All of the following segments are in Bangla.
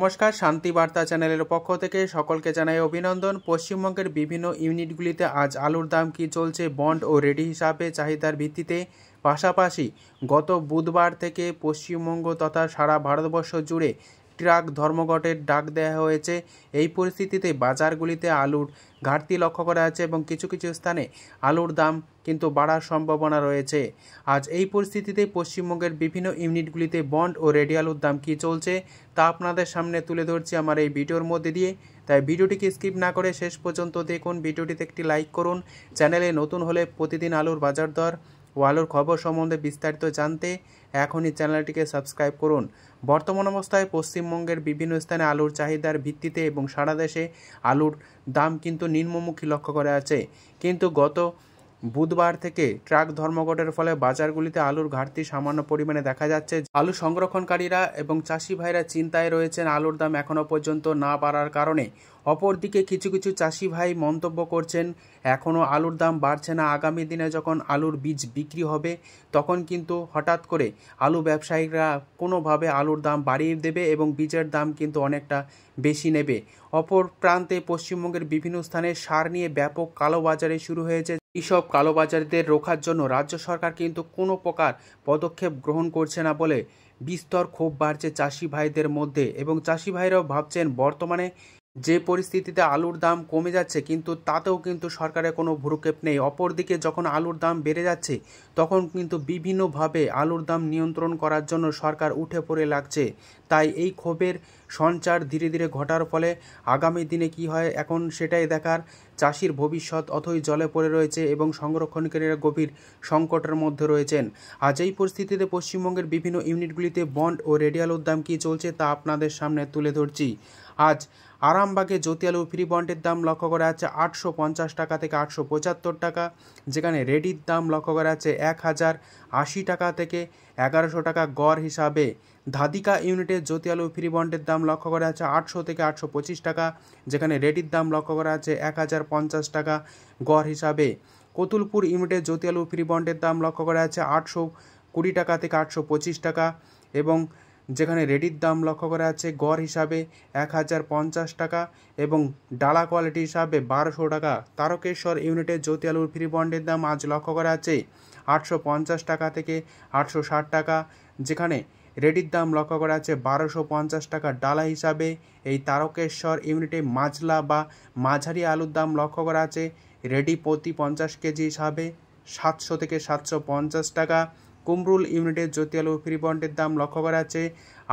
নমস্কার, শান্তি বার্তা চ্যানেলের পক্ষ থেকে সকলকে জানাই অভিনন্দন। পশ্চিমবঙ্গের বিভিন্ন ইউনিটগুলিতে আজ আলুর দাম কী চলছে বন্ড ও রেডি হিসাবে চাহিদার ভিত্তিতে। পাশাপাশি গত বুধবার থেকে পশ্চিমবঙ্গ তথা সারা ভারতবর্ষ জুড়ে ট্রাক ধর্মঘটের ডাক দেওয়া হয়েছে। এই পরিস্থিতিতে বাজারগুলিতে আলুর ঘাটতি লক্ষ্য করা যাচ্ছে এবং কিছু কিছু স্থানে আলুর দাম কিন্তু বাড়ার সম্ভাবনা রয়েছে। আজ এই পরিস্থিতিতে পশ্চিমবঙ্গের বিভিন্ন ইউনিটগুলিতে বন্ড ও রেডি আলুর দাম কী চলছে তা আপনাদের সামনে তুলে ধরছি আমার এই ভিডিওর মধ্যে দিয়ে। তাই ভিডিওটিকে স্কিপ না করে শেষ পর্যন্ত দেখুন। ভিডিওটিতে একটি লাইক করুন। চ্যানেলে নতুন হলে প্রতিদিন আলুর বাজার দর ও আলুর খবর সম্বন্ধে বিস্তারিত জানতে এখনই চ্যানেলটিকে সাবস্ক্রাইব করুন। বর্তমান অবস্থায় পশ্চিমবঙ্গের বিভিন্ন স্থানে আলুর চাহিদার ভিত্তিতে এবং সারা দেশে আলুর দাম কিন্তু নিম্নমুখী লক্ষ্য করা আছে। কিন্তু গত বুধবার থেকে ট্রাক ধর্মঘটের ফলে বাজারগুলিতে আলুর ঘাটতি সামান্য পরিমাণে দেখা যাচ্ছে। আলু সংরক্ষণকারীরা এবং চাষি ভাইরা চিন্তায় রয়েছেন আলুর দাম এখনও পর্যন্ত না বাড়ার কারণে। অপরদিকে কিছু কিছু চাষি ভাই মন্তব্য করছেন এখনও আলুর দাম বাড়ছে না, আগামী দিনে যখন আলুর বীজ বিক্রি হবে তখন কিন্তু হঠাৎ করে আলু ব্যবসায়ীরা কোনোভাবে আলুর দাম বাড়িয়ে দেবে এবং বীজের দাম কিন্তু অনেকটা বেশি নেবে। অপর প্রান্তে পশ্চিমবঙ্গের বিভিন্ন স্থানে সার নিয়ে ব্যাপক কালোবাজারি শুরু হয়েছে। এইসব কালোবাজারিদের রোখার জন্য রাজ্য সরকার কিন্তু কোনো প্রকার পদক্ষেপ গ্রহণ করছে না বলে বিস্তর ক্ষোভ বাড়ছে চাষি ভাইদের মধ্যে। এবং চাষি ভাইরাও ভাবছেন বর্তমানে যে পরিস্থিতিতে আলুর দাম কমে যাচ্ছে কিন্তু তাতেও কিন্তু সরকারের কোনো ভ্রুক্ষেপ নেই। অপরদিকে যখন আলুর দাম বেড়ে যাচ্ছে তখন কিন্তু বিভিন্নভাবে আলুর দাম নিয়ন্ত্রণ করার জন্য সরকার উঠে পড়ে লাগছে। তাই এই ক্ষোভের সঞ্চার ধীরে ধীরে ঘটার ফলে আগামী দিনে কি হয় এখন সেটাই দেখার। চাষির ভবিষ্যৎ অথই জলে পড়ে রয়েছে এবং সংরক্ষণকারীরা গভীর সংকটের মধ্যে রয়েছেন। আজ এই পরিস্থিতিতে পশ্চিমবঙ্গের বিভিন্ন ইউনিটগুলিতে বন্ড ও রেডি আলুর দাম কী চলছে তা আপনাদের সামনে তুলে ধরছি। আজ আরামবাগে জ্যোতি আলু ফ্রি বন্ডের দাম লক্ষ্য করা যাচ্ছে 850 টাকা থেকে 875 টাকা, যেখানে রেডির দাম লক্ষ্য করা যাচ্ছে 1080 টাকা থেকে 1100 টাকা গড় হিসাবে। ধাদিকা ইউনিটের জ্যোতি আলু ফ্রি বন্ডের দাম লক্ষ্য করা যাচ্ছে 800 থেকে 825 টাকা, যেখানে রেডির দাম লক্ষ্য করা যাচ্ছে 1050 টাকা গড় হিসাবে। কতুলপুর ইউনিটের জ্যোতি আলু ফ্রি বন্ডের দাম লক্ষ্য করা যাচ্ছে 820 টাকা থেকে 825 টাকা এবং যেখানে রেডির দাম লক্ষ্য করা যাচ্ছে গড় হিসাবে 1050 টাকা এবং ডালা কোয়ালিটি হিসাবে 1200 টাকা। তারকেশ্বর ইউনিটের জ্যোতি আলুর ফ্রি বন্ডের দাম আজ লক্ষ্য করা যাচ্ছে 850 টাকা থেকে 860 টাকা, যেখানে রেডির দাম লক্ষ্য করা যাচ্ছে 1250 টাকা ডালা হিসাবে। এই তারকেশ্বর ইউনিটে মাজলা বা মাঝারি আলুর দাম লক্ষ্য করা আছে রেডি প্রতি 50 কেজি হিসাবে 700 থেকে 750 টাকা। কুমরুল ইউনিটের জ্যোতি আলু ফ্রি বন্ডের দাম লক্ষ্য করা যাচ্ছে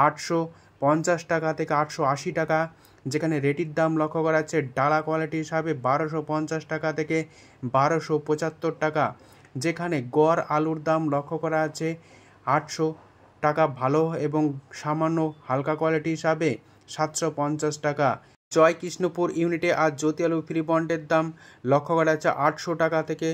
850 টাকা থেকে 880 টাকা, যেখানে রেডির দাম লক্ষ্য করা যাচ্ছে ডালা কোয়ালিটি হিসাবে 1250 টাকা থেকে 1275 টাকা, যেখানে গড় আলুর দাম লক্ষ্য করা আছে 800 টাকা ভালো এবং সামান্য হালকা কোয়ালিটি হিসাবে 750 টাকা। জয়কৃষ্ণপুর ইউনিটে আজ জ্যোতি আলু ফ্রি বন্ডের দাম লক্ষ্য করা যাচ্ছে 800 টাকা থেকে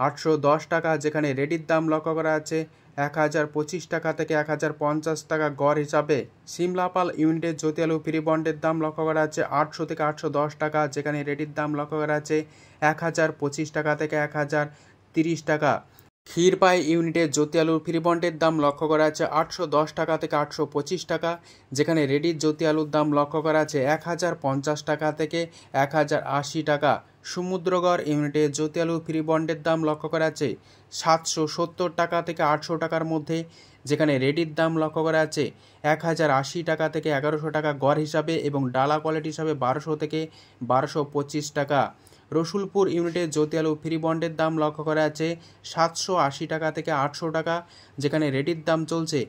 810 টাকা, যেখানে রেডির দাম লক্ষ্য করা যাচ্ছে 1025 টাকা থেকে 1050 টাকা গড় হিসাবে। সিমলাপাল ইউনিটের জ্যোতি আলু ফ্রি বন্ডের দাম লক্ষ্য করা যাচ্ছে 800 থেকে 810 টাকা, যেখানে রেডির দাম লক্ষ্য করা যাচ্ছে 1025 টাকা থেকে 1030 টাকা। ক্ষীরপাই ইউনিটের জ্যোতি আলুর ফ্রি বন্ডের দাম লক্ষ্য করা আছে 810 টাকা থেকে 825 টাকা, যেখানে রেডির জ্যোতি আলুর দাম লক্ষ্য করা আছে 1050 টাকা থেকে 1080 টাকা। সমুদ্রগড় ইউনিটের জ্যোতি আলু ফ্রি বন্ডের দাম লক্ষ্য করা আছে 770 টাকা থেকে 800 টাকার মধ্যে, যেখানে রেডির দাম লক্ষ্য করা আছে 1080 টাকা থেকে 1100 টাকা গড় হিসাবে এবং ডালা কোয়ালিটি হিসাবে 1200 থেকে 1225 টাকা। রসুলপুর ইউনিটের জ্যোতি আলু ফ্রি বন্ডের দাম লক্ষ্য করা আছে 780 টাকা থেকে 800 টাকা, যেখানে রেডির দাম চলছে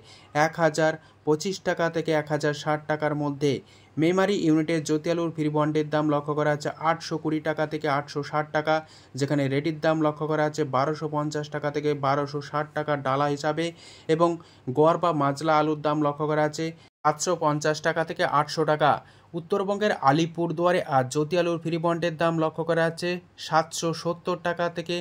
1025 টাকা থেকে 1060 টাকার মধ্যে। মেমারি ইউনিটের জ্যোতি আলুর ফ্রি বন্ডের দাম লক্ষ্য করা আছে 820 টাকা থেকে 860 টাকা, যেখানে রেডির দাম লক্ষ্য করা আছে 1250 টাকা থেকে 1260 টাকা ডালা হিসাবে এবং গড় বা মাজলা আলুর দাম লক্ষ্য করা আছে 750 টাকা থেকে 800 টাকা। উত্তরবঙ্গের আলিপুরদুয়ারে আজ জ্যোতি আলুর ফ্রি বন্ডের দাম লক্ষ্য করা যাচ্ছে 770 টাকা থেকে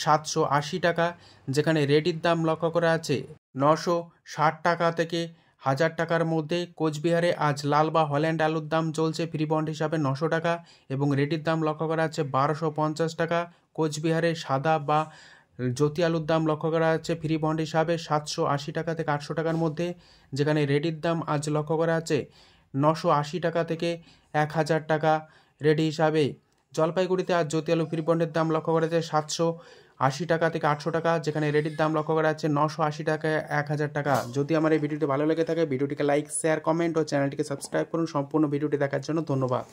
780 টাকা, যেখানে রেডির দাম লক্ষ্য করা আছে 960 টাকা থেকে 1000 টাকার মধ্যে। কোচবিহারে আজ লাল বা হল্যান্ড আলুর দাম চলছে ফ্রি বন্ড হিসাবে 900 টাকা এবং রেডির দাম লক্ষ্য করা যাচ্ছে 1250 টাকা। কোচবিহারে সাদা বা জ্যোতি আলুর দাম লক্ষ্য করা যাচ্ছে ফ্রি বন্ড হিসাবে 780 টাকা থেকে 800 টাকার মধ্যে, যেখানে রেডির দাম আজ লক্ষ্য করা আছে 980 টাকা থেকে 1000 টাকা রেডি হিসাবে। জলপাইগুড়িতে আজ জ্যোতি আলু ফ্রি বন্ডের দাম লক্ষ্য করা যাচ্ছে 780 টাকা থেকে 800 টাকা, যেখানে রেডির দাম লক্ষ্য করা যাচ্ছে 980 টাকা 1000 টাকা। যদি আমার এই ভিডিওটি ভালো লেগে থাকে ভিডিওটিকে লাইক, শেয়ার, কমেন্ট ও চ্যানেলটিকে সাবস্ক্রাইব করুন। সম্পূর্ণ ভিডিওটি দেখার জন্য ধন্যবাদ।